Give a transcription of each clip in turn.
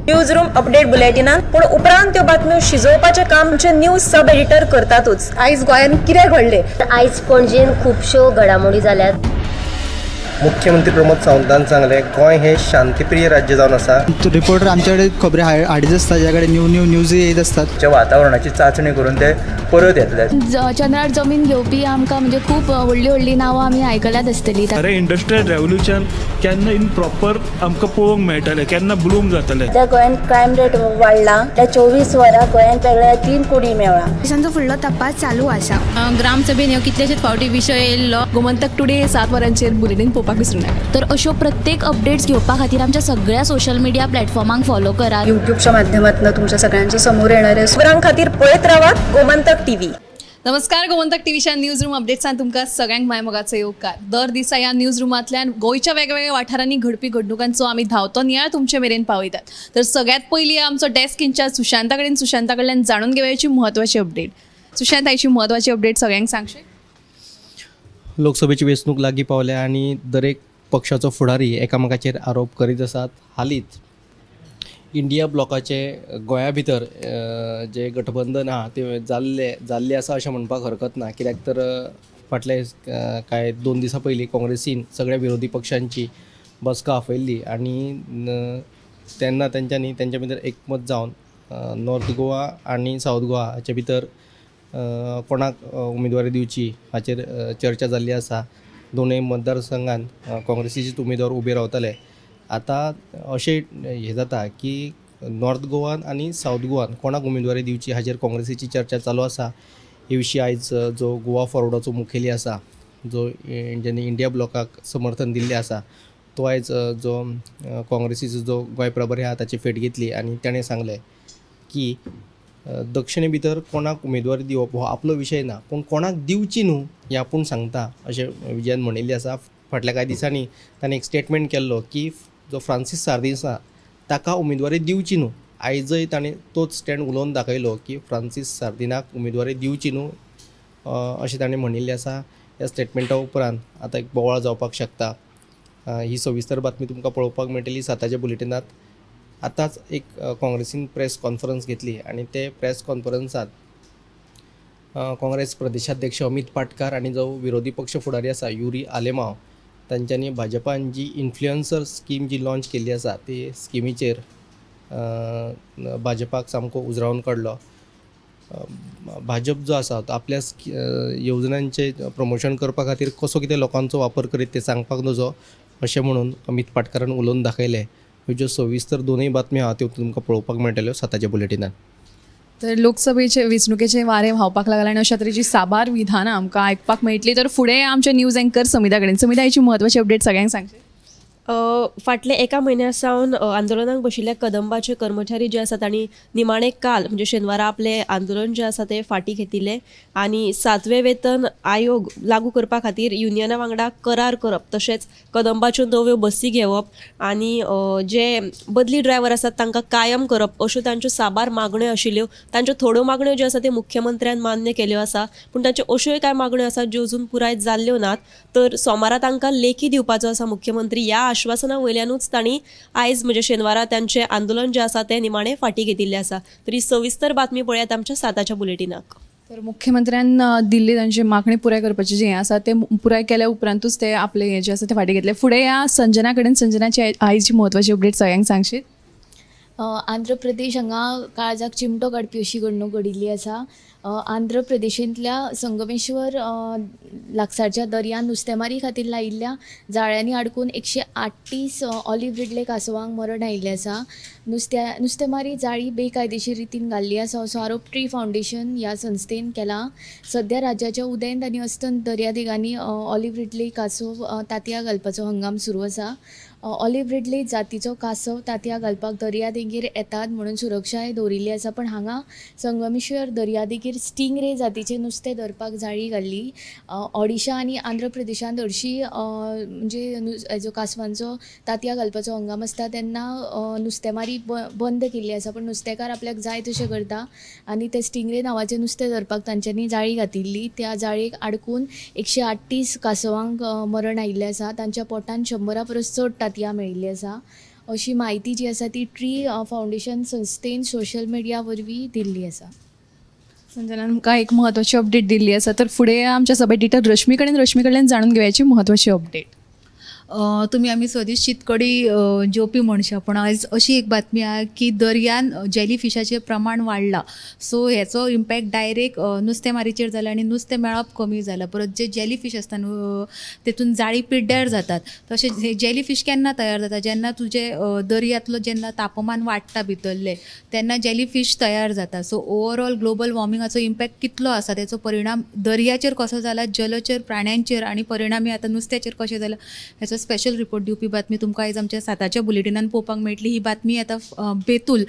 News room update बुलेटिनान पूण उपरांत त्यो बातम्यो शिजोवपाचें काम आमचे न्यूज सब एडिटर करतातूच। आयज गोंयान कितें घडलें? आयज पणजेन खुबश्यो घडामोडी जाल्यात। मुख्यमंत्री प्रमोद सावंतान सांगले गोंय हे शांतीप्रिय राज्य जावन आसा। रिपोर्टर आमच्याकडे खबरी हाडीत आसता, ज्याकडे न्यूज येत असतात। वातावरणाची चाचणी करून ते परत येतले। चंद्रार जमीन घेवपी आमकां म्हणजे खूब व्हडली नांवां आमी आयकल्यात आसतली। अरे इंडस्ट्रियल रेव्होल्यूशन केन्ना इन प्रॉपर आमकां पळोवंक मेळटलें, केन्ना ब्लूम जातलें। ज्या गोंयान क्रायम रेट वाडला त्या 24 वरां गोंयान वेगळ्या 3 कोटी मेळ्ळा। देशांचो फुडलो तपास चालू आसा। ग्रामसभेन ह्यो कितलेशेच फावटी विशय येयल्लो। गोमंतक टुडे 7 वरांचेर बुलेटिन पळोवपाक विसरूं नाका। तर अश्यो प्रत्येक अपडेट्स घेवपा खातीर आमच्या सगळ्या सोशल मिडिया प्लॅटफॉर्मांक फॉलो करा। यूट्यूबच्या माध्यमातून तुमच्या सगळ्यांच्या समोर येणाऱ्या खबरां खातीर पळयत रावात गोमंतक टीव्ही। नमस्कार, गोमंतक टीव्हीच्या न्यूज रूम अपडेट्सान तुमकां सगळ्यांक मायमोगाचो येवकार। दर दिसा ह्या न्यूज रूमांतल्यान गोंयच्या वेगवेगळ्या वाठारांनी घडपी घडणुकांचो आमी धांवतो नियाळ तुमचे मेरेन पावयतात। तर सगळ्यात पयलीं आमचो डेस्क इंचार्ज सुशांता कडल्यान जाणून घेवयाची म्हत्वाची अपडेट। सुशांत, आयची म्हत्वाची अपडेट सगळ्यांक सांगशी? लोकसभेची वेंचणूक लागीं पावल्या आनी दरेक पक्षाचो फुडारी एकामेकाचेर आरोप करीत आसात। हालींच इंडिया ब्लॉकाचे गोंया भितर जे गठबंधन आहा ते जाल्ले आसा अशें म्हणपाक हरकत ना, कित्याक तर फाटले कांय 2 दिसां पयलीं काँग्रेसीन सगळ्या विरोधी पक्षांची बसका आपयल्ली आनी तेन्ना तेंच्या भितर एकमत जावन नॉर्थ गोवा आनी सावथ गोवा हाचे भितर कोणाक उमेदवारी दिवची हाचेर चर्चा जाल्ली आसा। दोनूय मतदारसंघान काँग्रेसीचेच उमेदवार उबे रावतले। आतां अशें हें जाता की नॉर्थ गोवान आनी सावथ गोवान कोणाक उमेदवारी दिवची हाचेर काँग्रेसीची चर्चा चालू आसा। हे विशीं आयज जो गोवा फॉरवर्डाचो मुखेली आसा, जो जेणे इंडिया ब्लॉकाक समर्थन दिल्लें आसा, तो आयज जो काँग्रेसीचो जो गोंय प्रभारी आहा ताची फेट घेतली आनी ताणें सांगलें की दक्षिणे भितर कोणाक उमेदवारी दिवप हो आपलो विशय ना, पूण कोणाक दिवची न्हू हें आपूण सांगता अशें विजयान म्हणिल्लें आसा। फाटल्या कांय दिसांनी ताणें एक स्टेटमेंट केल्लो की जो फ्रांसीस सार्दिस आसा ताका उमेदवारी दिवची न्हू। आयजय ताणें तोच स्टँड उलोवन दाखयलो की फ्रांसीस सार्दिनाक उमेदवारी दिवची न्हू अशें ताणें म्हणिल्लें आसा। ह्या स्टेटमेंटा उपरांत आतां एक बोवाळ जावपाक शकता। ही सविस्तर बातमी तुमकां पळोवपाक मेळटली 7च्या बुलेटिनांत। आतांच एक काँग्रेसीन प्रेस कॉन्फरन्स घेतली आनी ते प्रेस कॉन्फरन्सांत काँग्रेस प्रदेशाध्यक्ष अमित पाटकार आनी जो विरोधी पक्ष फुडारी आसा युरी आलेमाव तांच्यांनी भाजपान जी इन्फ्लुएन्सर स्कीम जी लॉन्च केल्ली आसा ते स्किमीचेर भाजपाक सामको उजरावन काडलो। भाजप जो आसा तो आपल्या येवजण्यांचे प्रमोशन करपा खातीर कसो कितें लोकांचो वापर करीत ते सांगपाक नजो अशें म्हणून अमित पाटकारान उलोवन दाखयलें। ह्यो ज्यो सविस्तर दोनूय बातम्यो आहा त्यो तुमकां पळोवपाक मेळटल्यो 7च्या बुलेटिनान। तर लोकसभेचे वेंचणुकेचे वारें व्हांवपाक लागला आनी अशा तरेची साबार विधानां आमकां आयकपाक मेळटली। तर फुडें आमचे न्यूज एंकर समिता हाची म्हत्वाची अपडेट सगळ्यांक सांगची। फाटले एका म्हयन्या सावन आंदोलनाक बशिल्ले कदंबाचे कर्मचारी जे आसा तांणी निमाणे काल म्हणजे शेनवारा आपले आंदोलन जे आसा ते फाटी घेतिल्ले आनी 7वें वेतन आयोग लागू करपा खातीर युनियना वांगडा करार करप, तशेंच कदंबाच्यो नव्यो बसी घेवप आनी जे बदली ड्रायव्हर आसात तांकां कायम करप अश्यो तांच्यो साबार मागण्यो आशिल्ल्यो। तांच्यो थोड्यो मागण्यो ज्यो आसा त्यो मुख्यमंत्र्यान मान्य केल्यो आसा, पूण तांच्यो अश्योय कांय मागण्यो आसात ज्यो अजून पुराय जाल्ल्यो नात। तर सोमारा तांकां लेखी दिवपाचो आसा मुख्यमंत्री। ह्या आश्वासना वयल्यानूच तांणी आयज म्हणजे शेनवारा तांचें आंदोलन जें आसा तें निमाणें फाटी घेतिल्लें आसा। तर ही सविस्तर बातमी पळयात आमच्या 7च्या बुलेटिनाक। तर मुख्यमंत्र्यान दिल्ली तांची मागणी पुराय करपाचें जें आसा तें पुराय केल्या उपरांतूच ते आपले हें जें आसा तें फाटी घेतले। फुडें ह्या संजनाची आयची म्हत्वाची अपडेट सगळ्यांक सांगशीत? आंध्र प्रदेश हांगा काळजाक चिमटो काडपी अशी घडणूक घडिल्ली आसा। आंध्र प्रदेशांतल्या संगमेश्वर लागसारच्या दर्यान नुस्तेमारी खातीर लायिल्ल्या जाळ्यांनी अडकून 138 ऑलिव्ह रिडले कासवांक मरण आयिल्लें आसा। नुस्तेमारी जाळी बेकायदेशीर रितीन घाल्ली आसा असो आरोप ट्री फावंडेशन ह्या संस्थेन केला। सध्या राज्याच्या उदेंत आनी अस्तंत दर्यादेगांनी ऑलिव्ह रिडले कासव तांतयां घालपाचो हंगाम सुरू आसा। ऑलिव्ह रिडले जातीचो कासव तांतयां घालपाक दर्यादेगेर येतात म्हणून सुरक्षाय दवरिल्ली आसा, पण हांगा संगमेश्वर दर्यादेगेर स्टिंगरे जातीचे नुस्तें धरपाक जाळी घाल्ली। ओडिशा आनी आंध्र प्रदेशांत हरशीं म्हणजे हेजो कासवांचो तांतयां घालपाचो हंगाम आसता तेन्ना नुस्तेमारी बंद केल्ली आसा, पण नुस्तेकार आपल्याक जाय तशें करता आनी ते स्टिंगरे नांवाचें नुस्तें धरपाक तांच्यांनी जाळी घातिल्ली। त्या जाळयेक आडकून 138 कासवांक मरण आयिल्लें आसा। तांच्या पोटान 100 परस चड तांतयां मेळिल्लीं आसा। अशी माहिती जी आसा ती ट्री फावंडेशन संस्थेन सोशल मिडिया वरवीं दिल्ली आसा. संजनान आमकां एक म्हत्वाची अपडेट दिल्ली आसा. तर फुडें आमच्या सब एडिटर रश्मी कडल्यान जाणून घेवयाची म्हत्वाची अपडेट. तुमी आमी सदींच शीतकडी जेवपी मनशां, पण आयज अशी एक बातमी आहा की दर्यान जेली फिशाचें प्रमाण वाडलां. सो हेचो इम्पॅक्ट डायरेक्ट नुस्तेमारीचेर जाला आनी नुस्तें मेळप कमी जालां. परत जे जेली फीश आसता न्हू तेतून जाळी पिड्ड्यार जातात. तशें हे जेली फीश केन्ना तयार जाता, जेन्ना तुजे दर्यांतलो जेन्ना तापमान वाडटा भितरले तेन्ना जेली फीश तयार जाता. सो ओवरऑल ग्लोबल वॉर्मिंगाचो इम्पॅक्ट कितलो आसा, तेचो परिणाम दर्याचेर कसो जाला, जलचर प्राण्यांचेर आनी परिणामी आतां नुस्त्याचेर कशें जाला हेचो स्पेशल रिपोर्ट दिवपी बातमी तुमकां आयज आमच्या 7च्या बुलेटिनान पळोवपाक मेळटली. ही बातमी आतां बेतूल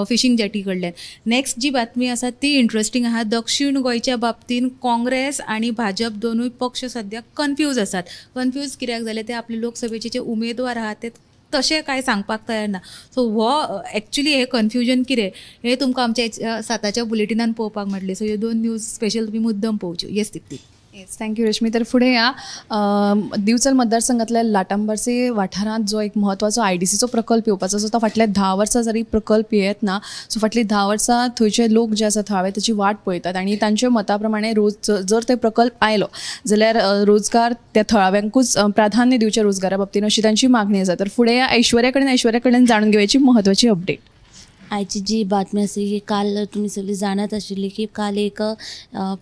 फिशींग जेटी कडल्यान. नेक्स्ट जी बातमी आसा ती इंट्रस्टींग आहा. दक्षिण गोंयच्या बाबतीन काँग्रेस आनी भाजप दोनूय पक्ष सद्याक कन्फ्यूज आसात. कन्फ्यूज कित्याक जाले ते आपले लोकसभेचे जे उमेदवार आहात ते तशें कांय सांगपाक तयार ना. सो हो एक्चुली हे कन्फ्युजन कितें हे तुमकां आमच्या 7च्या बुलेटिनान पळोवपाक मेळटले. सो ह्यो 2 न्यूज स्पेशल तुमी मुद्दम पळोवच्यो. येस तितली. Yes, thank you Rashmi. तर फुडें या दिवचल मतदारसंघातल्या लाटांबारसे वाठारांत जो एक म्हत्वाचो IDCचो प्रकल्प येवपाचो आसा तो फाटल्या 10 वर्सां जरी प्रकल्प येत ना. सो फाटली 10 वर्सां थंयचे लोक जे आसा थळावे ताची वाट पळयतात आनी तांच्या मता प्रमाणे जर ते प्रकल्प आयलो जाल्यार रोजगार त्या थळाव्यांकूच प्राधान्य दिवचे रोजगारा बाबतीन अशी तांची मागणी आसा. तर फुडें या ऐश्वर्या कडेन जाणून घेवयाची म्हत्वाची अपडेट. आयची जी बातमी आसा की काल तुमी सगळीं जाणत आशिल्ली की काल एक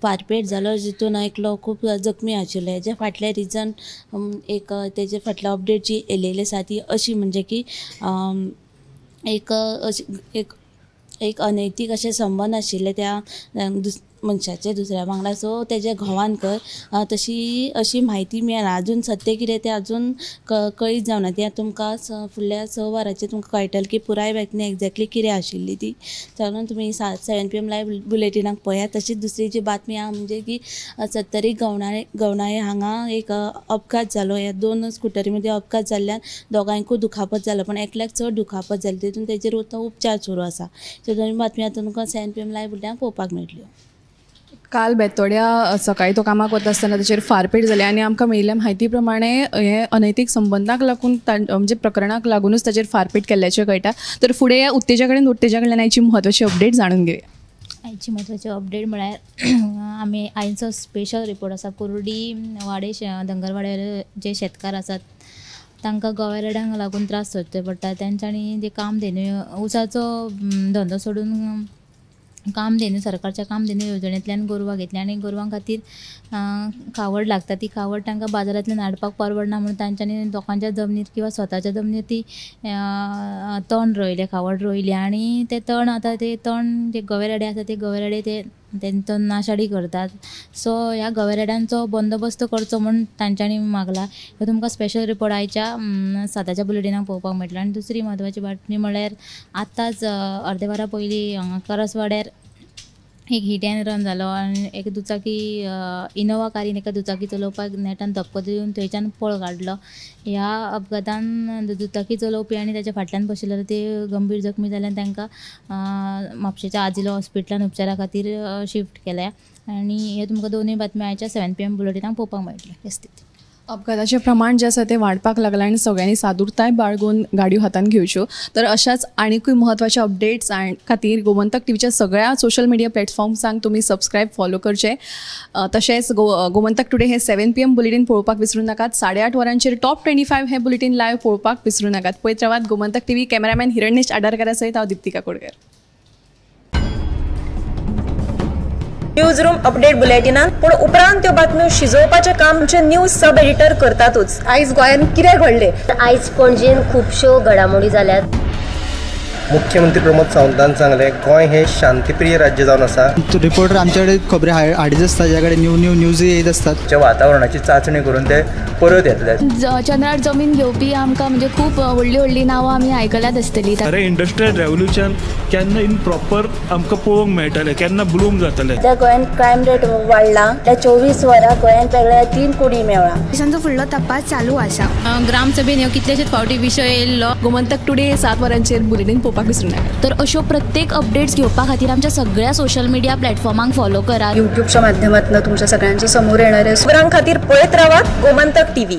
फारपेट जालो जितून एक लोक खूब जखमी आशिल्ले. हेजे फाटले रिजन एक तेजे फाटले अपडेट जी येयलेली आसा ती अशी म्हणजे की एक अनैतीक अशे संबंद आशिल्ले त्या मनशाचे दुसऱ्या वांगडा. सो तेजे घोवान कर तशी अशी म्हायती मेळना. अजून सत्य कितें तें अजून कळीत जावना. तें तुमकां फुडल्या 6 वरांचेर तुमकां कळटलें की पुराय बातमी एक्झॅक्टली कितें आशिल्ली ती. जावन तुमी 7 PM लायव्ह बुलेटिनाक पळयात. तशीच दुसरी जी बातमी आहा म्हणजे की 70 गवणाळे हांगा एक अपघात जालो. ह्या 2 स्कुटरी मदीं अपघात जाल्ल्यान दोगांयकूय दुखापत जालो, पण एकल्याक चड दुखापत जाली. तेतून तेजेर उपचार सुरू आसा. ह्यो 2 बातमी आतां तुमकां 7 PM लायव्ह बुलेटिनाक पळोवपाक मेळटल्यो. काल बेतोड्या सकाळी तो कामाक वता आसतना ताचेर फारपेट जाली आनी आमकां मेळिल्ल्या म्हायती प्रमाणे हे अनैतीक संबंधाक लागून म्हणजे प्रकरणाक लागूनच ताचेर फारपेट केल्ल्याचें कळटा. तर फुडें उत्तेजा कडल्यान आयची म्हत्वाची अपडेट जाणून घेवया. आयची म्हत्वाची अपडेट म्हळ्यार आमी आयचो स्पेशल रिपोर्ट आसा. कुर्डी वाडे धंगरवाड्यार जे शेतकार आसात तांकां गवेरेड्यांक लागून त्रास सोंसचे पडटा. तेंच्यांनी जे कामधेनू उसाचो धंदो सोडून कामधेनू सरकारच्या कामधेनू येवजणेंतल्यान गोरवां घेतल्या आनी गोरवां खातीर खावड लागता. ती खावड तांकां बाजारांतल्यान हाडपाक परवडना म्हणून तांच्यांनी लोकांच्या जमनीर किंवा स्वताच्या जमनीर ती तण रोयले, खावड रोयली आनी ते तण आतां ते तण जे गवेरेडे आसा ते गवेरेडे तेंचो नाशाडी करतात. सो ह्या गवेरेड्यांचो बंदोबस्त करचो म्हूण तांच्यांनी मागला. ह्यो तुमकां स्पेशल रिपोर्ट आयच्या 7च्या बुलेटिनाक पळोवपाक मेळटलो. आनी दुसरी म्हत्वाची बातमी म्हळ्यार आतांच अर्दे वरा पयलीं हांगा करसवाड्यार एक हिट एंड रन जालो आनी एक दुचाकी इनोवा कारीन एका दुचाकी चलोवपाक नेटान धक्को दिवन थंयच्यान पळ काडलो. ह्या अपघातान दुचाकी चलोवपी आनी ताच्या फाटल्यान बशिल्ले ते गंभीर जखमी जाल्यान तांकां म्हापशेच्या आजिलो हॉस्पिटलान उपचारा खातीर शिफ्ट केल्या. आनी हे तुमकां 2 बातम्यो आयच्या 7 PM बुलेटिनाक पळोवपाक मेळटले. हे स्थिती. अपघाताचें प्रमाण जें आसा तें वाडपाक लागलां आनी सगळ्यांनी सादूरताय बाळगून गाडयो हातान घेवच्यो. तर अशाच आनीकूय म्हत्वाच्या अपडेट्स खातीर गोमंतक टीव्हीच्या सगळ्या सोशल मिडिया प्लॅटफॉर्म्सांक तुमी सबस्क्रायब फॉलो करचें. तशेंच गोमंतक टुडे हे 7 PM बुलेटिन पळोवपाक विसरूं नाकात. 8:30 वरांचेर टॉप 25 हे बुलेटिन लायव्ह पळोवपाक विसरूं नाकात. पळयत रावात गोमंतक टीव्ही. कॅमेरामॅन हिरण्येश आडारकारा सयत हांव दिप्तिका कोडकर. न्यूज रूम अपडेट बुलेटिनान पूण उपरांत त्यो बातम्यो शिजोवपाचें काम आमचे न्यूज सब एडिटर करतातूच. आयज गोंयान कितें घडलें? आयज पणजेन खुबश्यो घडामोडी जाल्यात. मुख्यमंत्री प्रमोद सावंतान सांगलें गोंय हे शांतीप्रिय राज्य जावन आसा. रिपोर्टर आमचे कडेन खबरी हाडीत आसता, ज्या कडेन न्यू न्यूज येत असतात. जे वातावरणाची चाचणी करून ते परत येतले. चंद्रार जमीन घेवपी आमकां म्हणजे खूब व्हडली नांवां आमी आयकल्यात आसतली. अरे इंडस्ट्रियल रेव्होल्युशन केन्ना इन प्रॉपर आमकां पळोवंक मेळटलें, केन्ना ब्लूम जातलें. त्या गोंयान क्रायम रेट वाडला. त्या 24 वरां गोंयान वेगळ्या 3 कुडी मेळ्ळा. देशांचो फुडलो तपास चालू आसा. ग्रामसभेन ह्यो कितलेशेच फावटी विशय येयल्लो. गोमंतक टुडे 7 वरांचेर बुलेटिन पळोवपाक विसरूं नाका. तर अश्यो प्रत्येक अपडेट्स घेवपा खातीर आमच्या सगळ्या सोशल मिडिया प्लॅटफॉर्मांक फॉलो करा. युट्यूबच्या माध्यमातून तुमच्या सगळ्यांच्या समोर येणाऱ्या खबरां खातीर पळयत रावात गोमंतक टीव्ही.